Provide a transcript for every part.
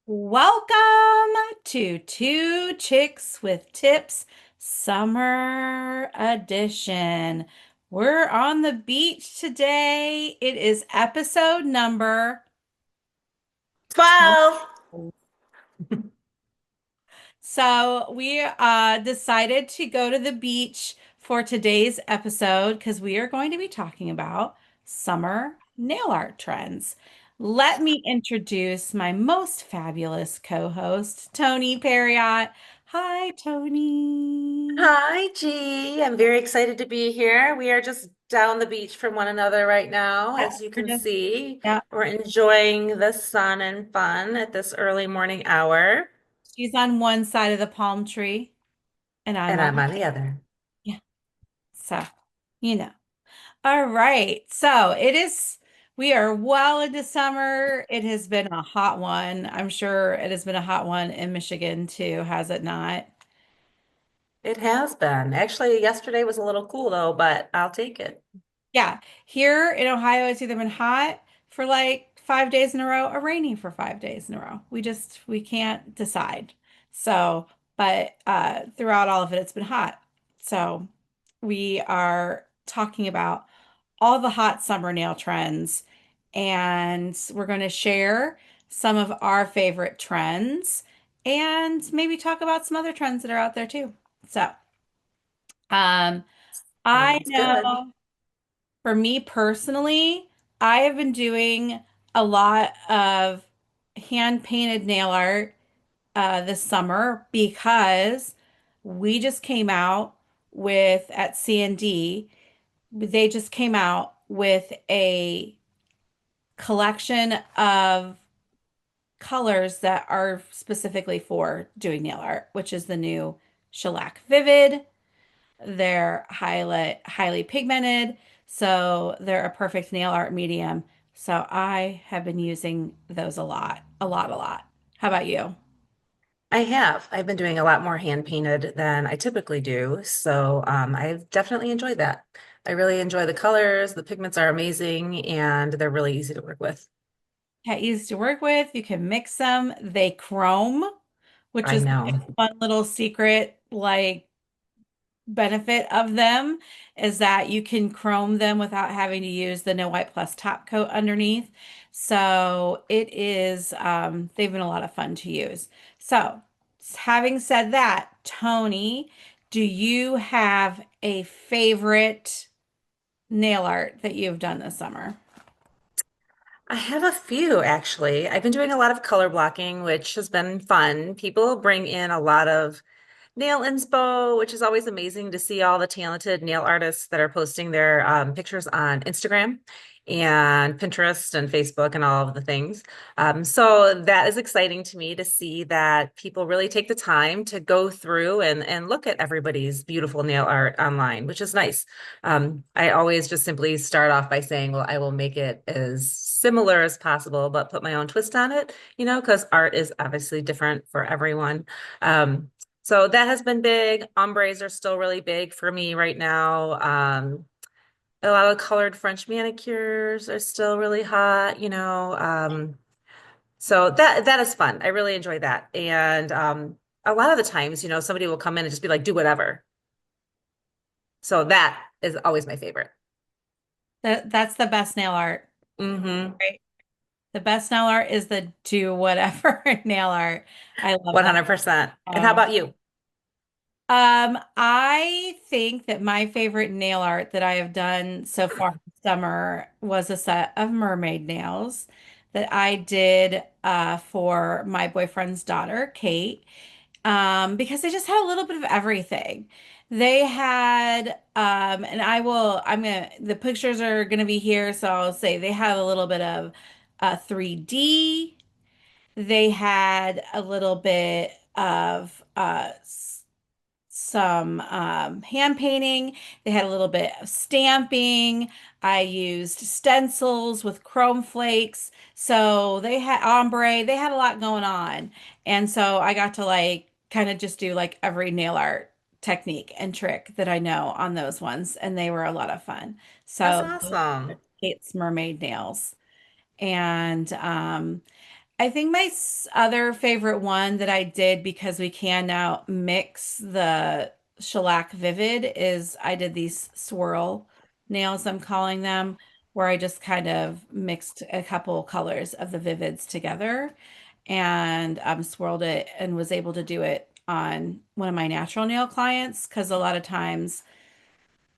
Welcome to Two Chicks with Tips Summer Edition. We're on the beach today. It is episode number 12. 12. So we decided to go to the beach for today's episode because we are going to be talking about summer nail art trends. Let me introduce my most fabulous co-host, Toni Perriott. Hi, Tony. Hi, G. I'm very excited to be here. We are just down the beach from one another right now, Yeah, as you we're can just see. yeah. We're enjoying the sun and fun at this early morning hour, She's on one side of the palm tree, and I'm and on I'm on the other. yeah. So you know. All right. So we are well into summer. It has been a hot one. I'm sure it has been a hot one in Michigan too, has it not? It has been. Actually, yesterday was a little cool though, but I'll take it. Yeah. Here in Ohio, it's either been hot for like 5 days in a row or rainy for 5 days in a row. We can't decide. So, but throughout all of it, it's been hot. So we are talking about all the hot summer nail trends, and we're going to share some of our favorite trends and maybe talk about some other trends that are out there too. So, um, I Sounds good. know for me personally, I have been doing a lot of hand painted nail art this summer because we just came out with at C&D, they just came out with a collection of colors that are specifically for doing nail art, which is the new Shellac Vivid. They're highly pigmented, so they're a perfect nail art medium. So I have been using those a lot, a lot, a lot. How about you? I have. I've been doing a lot more hand painted than I typically do, so I've definitely enjoyed that. I really enjoy the colors. The pigments are amazing, and they're really easy to work with. Yeah, easy to work with. You can mix them. They chrome, which I is know. a fun little secret, like benefit of them is that you can chrome them without having to use the No White Plus top coat underneath. So they've been a lot of fun to use. So, having said that, Tony, do you have a favorite nail art that you've done this summer? I have a few actually. I've been doing a lot of color blocking, which has been fun. People bring in a lot of nail inspo, which is always amazing to see all the talented nail artists that are posting their pictures on Instagram and Pinterest and Facebook and all of the things. So that is exciting to me to see that people really take the time to go through and look at everybody's beautiful nail art online, which is nice. I always just simply start off by saying, well, I will make it as similar as possible, but put my own twist on it, because art is obviously different for everyone. So that has been big. Ombres are still really big for me right now. A lot of colored French manicures are still really hot, so that is fun. I really enjoy that. And a lot of the times, somebody will come in and just be like, do whatever. So that is always my favorite. That's the best nail art, Mm-hmm. right? The best nail art is the do whatever nail art. I love that. 100%. And how Um, about you? I think that my favorite nail art that I have done so far this summer was a set of mermaid nails that I did for my boyfriend's daughter, Kate, because they just had a little bit of everything. They had, the pictures are gonna be here, so I'll say they had a little bit of 3D. They had a little bit of some hand painting. They had a little bit of stamping. I used stencils with chrome flakes. So they had ombre. They had a lot going on. And so I got to like kind of just do like every nail art technique and trick that I know on those ones. And they were a lot of fun. That's So those are awesome. Kate's mermaid nails. And I think my other favorite one that I did because we can now mix the shellac vivid is I did these swirl nails, I'm calling them, where I just kind of mixed a couple colors of the vivids together and swirled it and was able to do it on one of my natural nail clients because a lot of times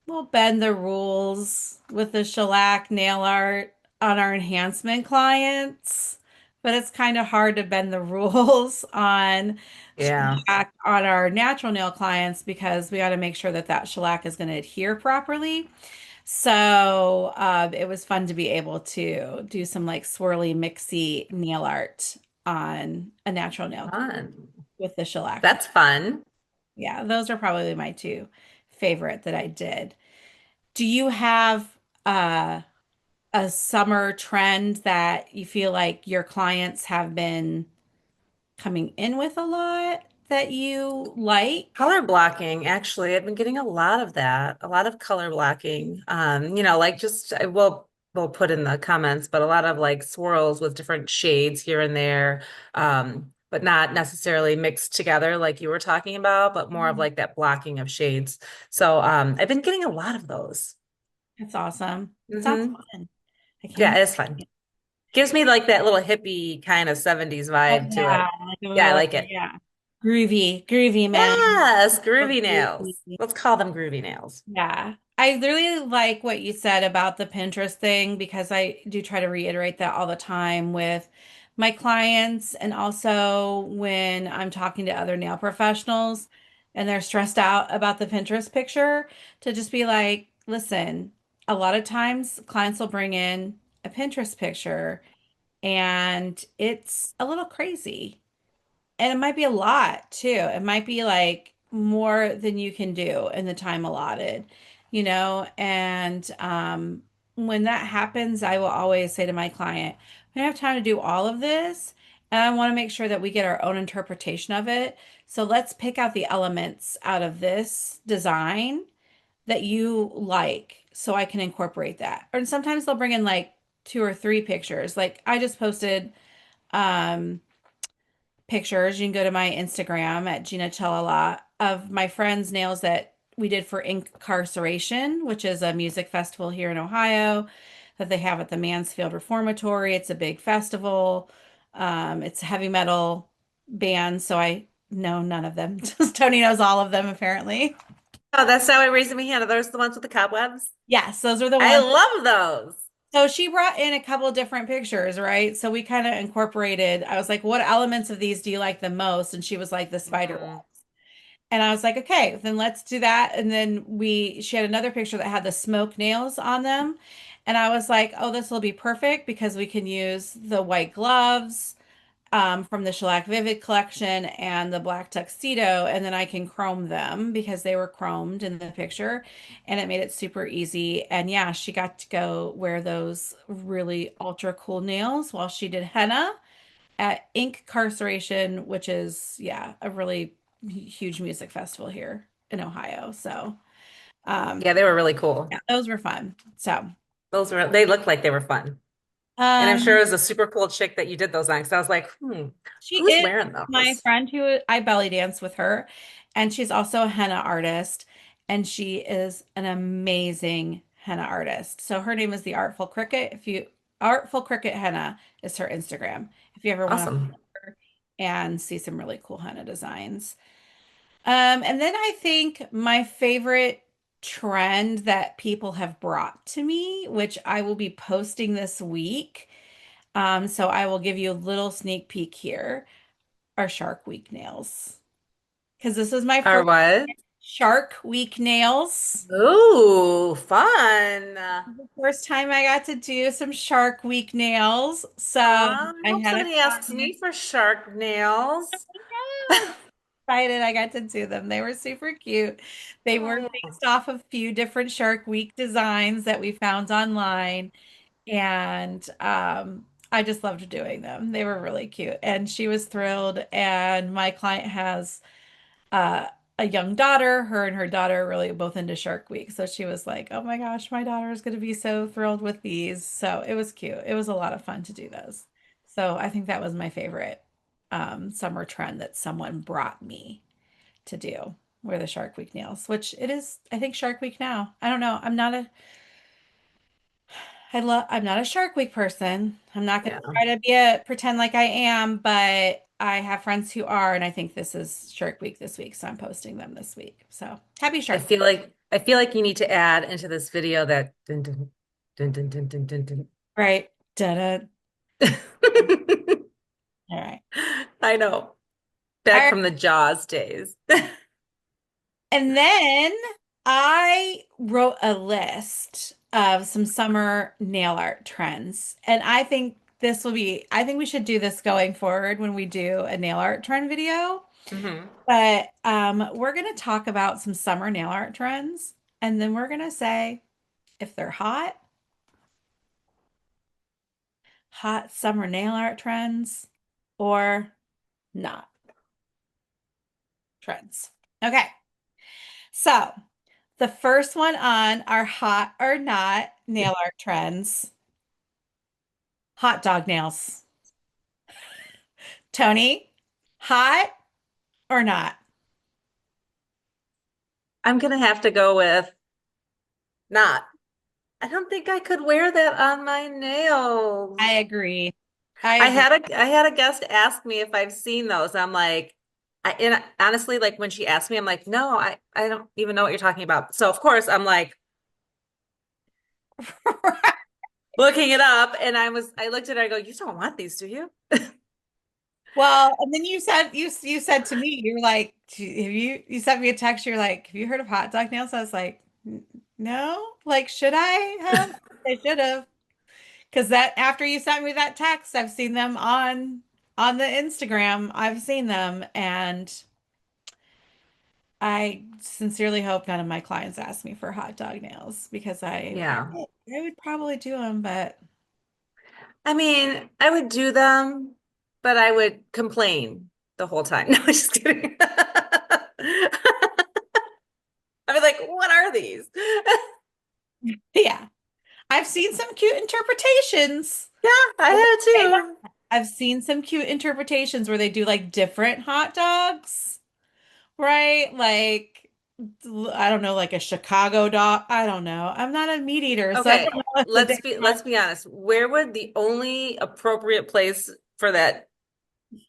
we'll bend the rules with the shellac nail art on our enhancement clients, but it's kind of hard to bend the rules on Yeah, shellac on our natural nail clients because we got to make sure that that shellac is going to adhere properly. So it was fun to be able to do some like swirly, mixy nail art on a natural nail fun. with the shellac. That's fun. Yeah, those are probably my two favorite that I did. Do you have uh, a summer trend that you feel like your clients have been coming in with a lot that you like? Color blocking, actually, I've been getting a lot of that, a lot of color blocking. Like just I will we'll put in the comments, but a lot of like swirls with different shades here and there, but not necessarily mixed together like you were talking about, but more of Mhm. like that blocking of shades. So I've been getting a lot of those. That's awesome. Sounds Hmm. fun. I Yeah, can't. it's fun. Gives me like that little hippie kind of 70s Oh vibe to yeah, it. like a Yeah, I little like it. yeah, groovy man. Yes, So groovy nails. groovy. Let's call them groovy nails. Yeah. I really like what you said about the Pinterest thing because I do try to reiterate that all the time with my clients and also when I'm talking to other nail professionals and they're stressed out about the Pinterest picture to just be like, listen, a lot of times clients will bring in a Pinterest picture and it's a little crazy. And it might be a lot too. It might be like more than you can do in the time allotted, you know? And when that happens, I will always say to my client, we don't have time to do all of this. And I want to make sure that we get our own interpretation of it. So let's pick out the elements out of this design that you like so I can incorporate that. Or sometimes they'll bring in like two or three pictures. Like I just posted um pictures. You can go to my Instagram at Gina Chalala of my friend's nails that we did for Incarceration, which is a music festival here in Ohio that they have at the Mansfield Reformatory. It's a big festival. It's a heavy metal band, so I know none of them. Tony knows all of them apparently. Oh, that's how I raised my hand. Are those the ones with the cobwebs? Yes, those are the I ones. love those. So she brought in a couple of different pictures, right? So we kind of incorporated, I was like, what elements of these do you like the most? And she was like, the spider Hmm. web. And I was like, okay, then let's do that. And then she had another picture that had the smoke nails on them. And I was like, oh, this will be perfect because we can use the white gloves from the Shellac Vivid collection and the black tuxedo. And then I can chrome them because they were chromed in the picture. And it made it super easy. And yeah, she got to go wear those really ultra cool nails while she did henna at Incarceration, which is, yeah, a really huge music festival here in Ohio. So, um, Yeah, they were really cool. yeah, those were fun. So, They looked like they were fun. And I'm sure um, it was a super cool chick that you did those on. Because I was like, she who's is wearing my those? friend who I belly dance with her, and she's also a henna artist, and she is an amazing henna artist. So her name is the Artful Cricket. If you Artful Cricket Henna is her Instagram. If you ever want to Awesome. follow her and see some really cool henna designs. And then I think my favorite trend that people have brought to me, which I will be posting this week. So I will give you a little sneak peek here, are Shark Week nails. Because this is my Or first what? Shark Week nails. Ooh, fun. The first time I got to do some Shark Week nails. So I I hope had a somebody asks me client. for shark nails. Yeah, excited I got to do them. They were super cute. They were Oh. based off of a few different Shark Week designs that we found online. And I just loved doing them. They were really cute. And she was thrilled. And my client has uh, a young daughter. Her and her daughter are really both into Shark Week. So she was like, oh my gosh, my daughter is going to be so thrilled with these. So it was cute. It was a lot of fun to do those. So I think that was my favorite summer trend that someone brought me to do, wear the Shark Week nails, which it is, I think, Shark Week now. I don't know. I'm not a Shark Week person. I'm not going Yeah. to try to be a pretend like I am, but I have friends who are, and I think this is Shark Week this week, so I'm posting them this week. So happy Shark Week. I feel like you need to add into this video that dun, dun, dun, dun, dun, dun, dun, dun. Right. Da-da. All right. I know. All Back right. from the Jaws days. And then I wrote a list of some summer nail art trends. And I think we should do this going forward when we do a nail art trend video. Hmm. But we're going to talk about some summer nail art trends. And then we're going to say if they're hot summer nail art trends, or not trends. Okay. So the first one on our hot or not nail art trends, hot dog nails. Tony, hot or not? I'm gonna have to go with not. I don't think I could wear that on my nails. I agree. I agree. I had a guest ask me if I've seen those. I'm like, and honestly, like when she asked me, I'm like, no, I don't even know what you're talking about. So of course I'm like looking it up, and I looked at it, I go, you don't want these, do you? Well, and then you said to me, you were like, have you sent me a text, you're like, have you heard of hot dog nails? I was like, No. Like, should I have? I should have. Because that after you sent me that text, I've seen them on the Instagram. I've seen them, and I sincerely hope none of my clients ask me for hot dog nails because Yeah. I would probably do them, but I mean, I would do them, but I would complain the whole time. No, just kidding. I'd be like, what are these? yeah. I've seen some cute interpretations. Yeah, I had too. I've seen some cute interpretations where they do like different hot dogs, right? Like I don't know, like a Chicago dog. I don't know. I'm not a meat eater, so I don't Okay, know if the let's be honest. Where would the only appropriate place for that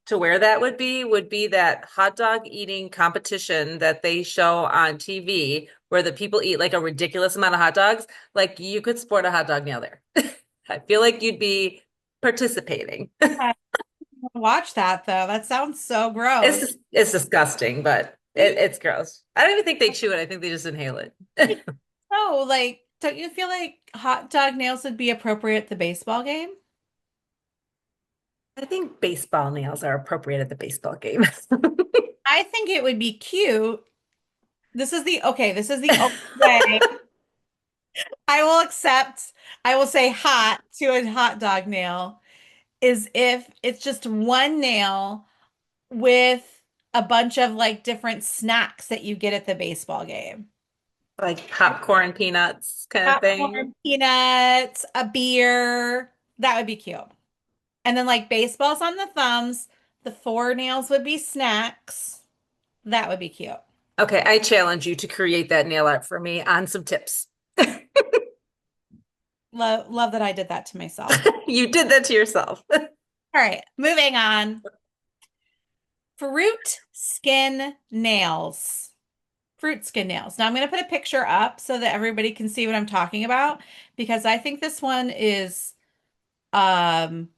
to wear that would be that hot dog eating competition that they show on TV where the people eat like a ridiculous amount of hot dogs. Like you could sport a hot dog nail there. I feel like you'd be participating. I don't watch that though. That sounds so gross. It's disgusting, but it's gross. I don't even think they chew it. I think they just inhale it. No, like, don't you feel like hot dog nails would be appropriate at the baseball game? I think baseball nails are appropriate at the baseball game. I think it would be cute. This is the only way I will accept, I will say hot to a hot dog nail is if it's just one nail with a bunch of like different snacks that you get at the baseball game. Like popcorn peanuts kind of thing. Popcorn, peanuts, a beer. That would be cute. And then like baseballs on the thumbs, the four nails would be snacks. That would be cute. Okay, I challenge you to create that nail art for me on some tips. Love that I did that to myself. You did that to yourself. All right, moving on. Fruit skin nails. Fruit skin nails. Now I'm going to put a picture up so that everybody can see what I'm talking about because I think this one is um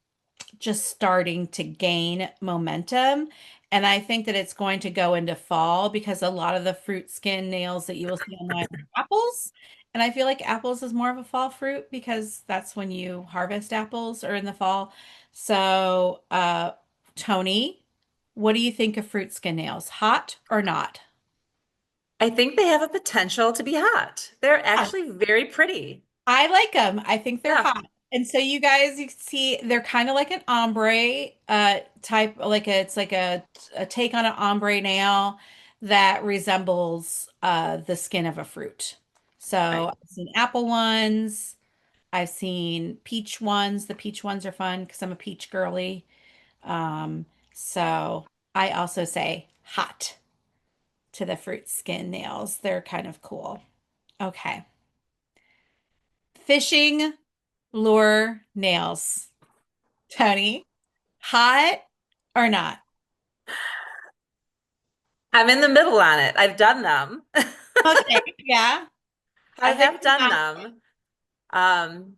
just starting to gain momentum. And I think that it's going to go into fall because a lot of the fruit skin nails that you will see online are apples. And I feel like apples is more of a fall fruit because that's when you harvest apples or in the fall. So, Tony, what do you think of fruit skin nails? Hot or not? I think they have a potential to be hot. They're actually very pretty. I like them. I think they're Yeah, hot. And so you can see they're kind of like an ombre type, it's like a take on an ombre nail that resembles the skin of a fruit. So right. I've seen apple ones. I've seen peach ones. The peach ones are fun because I'm a peach girly. Um, so I also say hot to the fruit skin nails. They're kind of cool. Okay. Fishing lure nails. Tony, hot or not? I'm in the middle on it. I've done them. Okay, yeah. How I do they have come done out? them. Um,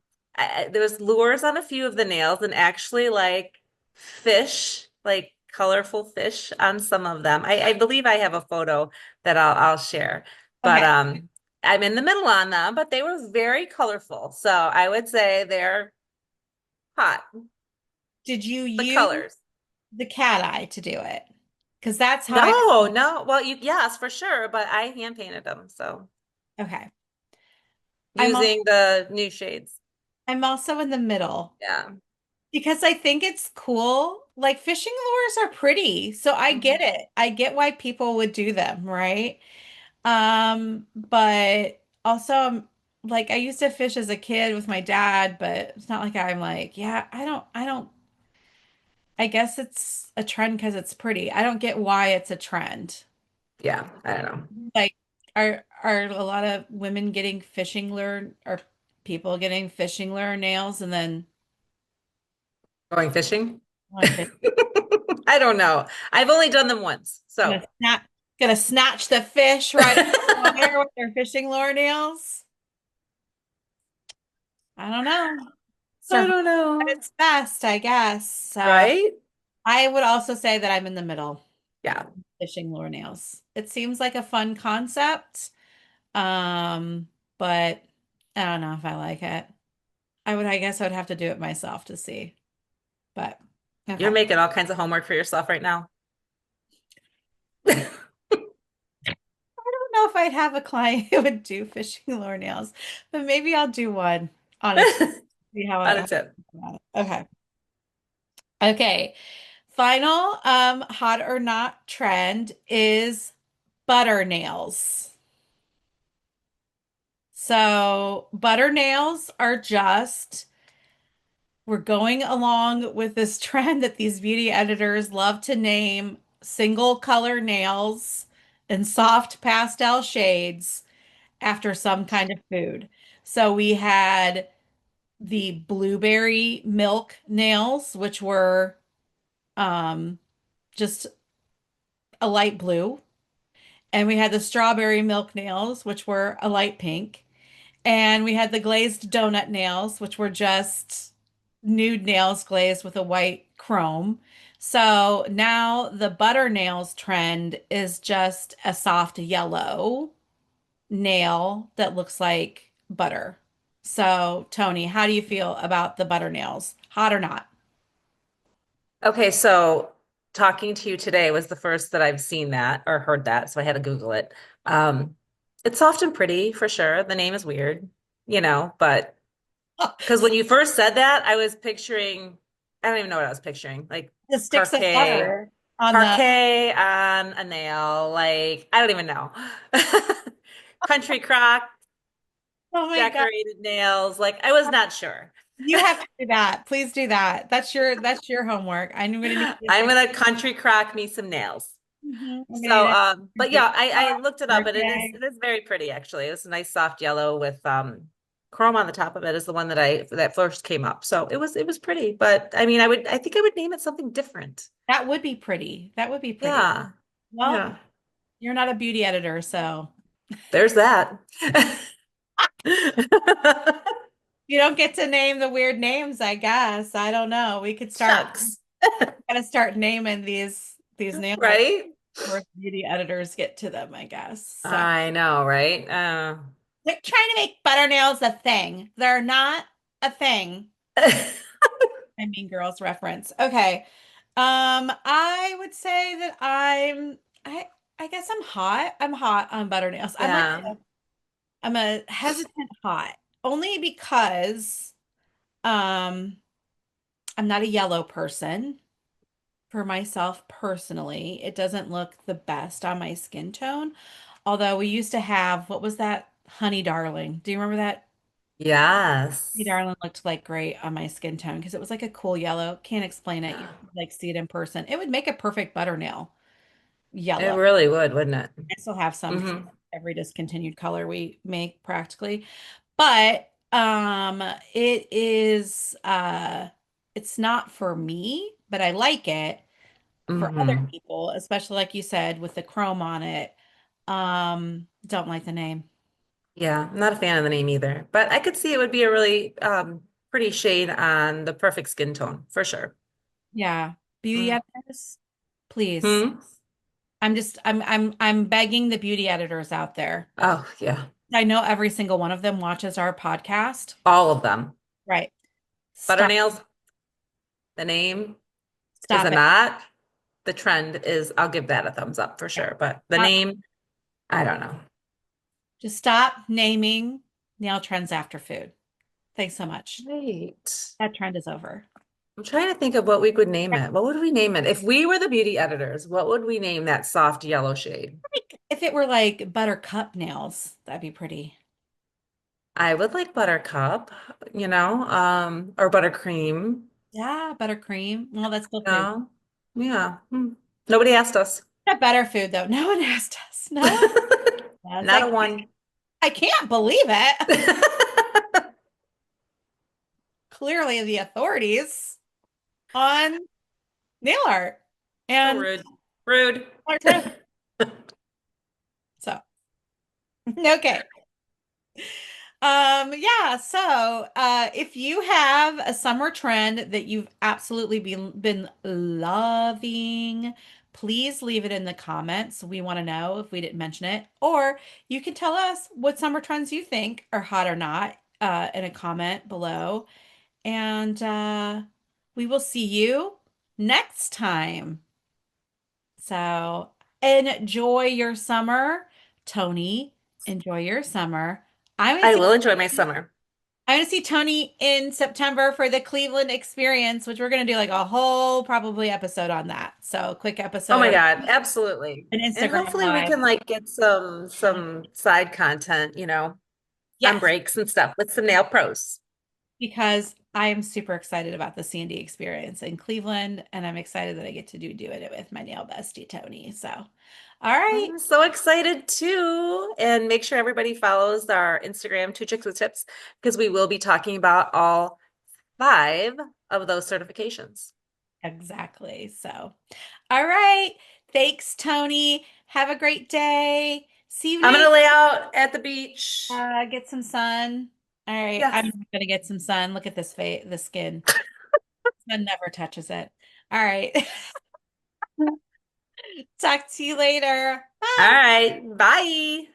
there was lures on a few of the nails and actually like fish, like colorful fish on some of them. I believe I have a photo that I'll share. But Okay. I'm in the middle on them, but they were very colorful. So I would say they're hot. Did you The use colors. the cat eye to do it? Because that's how I, No, no. Well, you yes, for sure, but I hand painted them. So okay. I'm also using the new shades. I'm also in the middle Yeah. because I think it's cool. Like fishing lures are pretty, so I get Mhm. it. I get why people would do them, right? But also like I used to fish as a kid with my dad, but it's not like I'm like, yeah, I don't I guess it's a trend because it's pretty. I don't get why it's a trend. Yeah, I don't know. Like, are a lot of women getting fishing lure or people getting fishing lure nails and then Going fishing? going fish, I don't know. I've only done them once. So gonna snatch the fish right out of the water with their fishing lure nails? I don't know. I Survival don't at know. its best, I guess. So Right? I would also say that I'm in the middle, Yeah. fishing lure nails. It seems like a fun concept. Um, but I don't know if I like it. I guess I would have to do it myself to see. But You're okay. making all kinds of homework for yourself right now. I don't know if I'd have a client who would do fishing lure nails, but maybe I'll do one on a tip. See how On I a tip. about it. Okay. Okay. Final hot or not trend is butter nails. So butter nails are just we're going along with this trend that these beauty editors love to name single color nails in soft pastel shades after some kind of food. So we had the blueberry milk nails, which were um, just a light blue. And we had the strawberry milk nails, which were a light pink. And we had the glazed donut nails, which were just nude nails glazed with a white chrome. So now the butter nails trend is just a soft yellow nail that looks like butter. So, Tony, how do you feel about the butter nails? Hot or not? Okay, so talking to you today was the first that I've seen that or heard that, so I had to Google it. Um, it's soft and pretty for sure. The name is weird, but because when you first said that, I was picturing, I don't even know what I was picturing, like The sticks of parquet, butter on the, parquet on a nail, like I don't even know. Country crock, oh my God. decorated nails, like I was not sure. You have to do that. Please do that. That's your homework. I'm gonna need you to I'm take. gonna country crock me some nails. I'm gonna So, need a but country yeah, I crock, looked it up and it is birthday. it is very pretty actually. It's a nice soft yellow with chrome on the top of it is the one that first came up. So it was pretty, but I mean I think I would name it something different. That would be pretty. That would be pretty. Yeah. Well, Yeah. you're not a beauty editor, so There's that. you don't get to name the weird names, I guess. I don't know. We could start Shucks. gotta start naming these nails Right? before beauty editors get to them, I guess. So I know, right? they're trying to make butter nails a thing. They're not a thing. I mean girls reference. Okay. I would say that I guess I'm hot. I'm hot on butter nails. Yeah. I'm a hesitant hot. Only because um I'm not a yellow person for myself personally. It doesn't look the best on my skin tone. Although we used to have, what was that? Honey Darling. Do you remember that? Hey, Yes. darling looked like great on my skin tone because it was like a cool yellow. Can't explain it. You like see it in person. It would make a perfect butter nail It yellow. really would, wouldn't it? I still have some because Hmm. every discontinued color we make practically. But it is it's not for me, but I like it for other Hmm. people, especially like you said with the chrome on it. Don't like the name. Yeah, I'm not a fan of the name either, but I could see it would be a really pretty shade on the perfect skin tone for sure. Yeah. Beauty Mm. editors, please. Hmm. I'm begging the beauty editors out there. Oh, yeah. I know every single one of them watches our podcast. All of them. Right. Butter Stop. nails, the name is a Stop it. not. The trend is, I'll give that a thumbs up for Yeah. sure. But the Stop. name, I don't know. Just stop naming nail trends after food. Thanks so much. Wait. That trend is over. I'm trying to think of what we could name it. What would we name it? If we were the beauty editors, what would we name that soft yellow shade? Like if it were like buttercup nails, that'd be pretty. I would like buttercup, or buttercream, Yeah, buttercream. Well, that's still you food. know? Yeah. Nobody asked us. Not better food though. No one asked us. No one asked us. Not a one. I can't believe it. Clearly the authorities on nail art So and rude. Rude. art trends. So, okay. Yeah, so if you have a summer trend that you've absolutely been loving, please leave it in the comments. We want to know if we didn't mention it. Or you can tell us what summer trends you think are hot or not in a comment below. And we will see you next time. So enjoy your summer. Tony, enjoy your summer. I'm gonna I see will enjoy my summer. I'm gonna see Tony in September for the Cleveland experience, which we're gonna do like a whole probably episode on that. So quick Oh my episode, God, absolutely. an And Instagram hopefully we live. can like get some side content, on Yes, breaks and stuff with some nail pros. because I am super excited about the Sandy experience in Cleveland, and I'm excited that I get to do it with my nail bestie Tony. So, all right, I'm so excited too. And make sure everybody follows our Instagram, Two Chicks with Tips, because we will be talking about all five of those certifications. exactly. So, all right. Thanks, Tony. Have a great day. See you I'm later. gonna lay out at the beach. Get some sun. All right, I'm Yes. gonna get some sun. Look at this face, the skin. Sun never touches it. All right. Talk to you later. All Bye. right. Bye.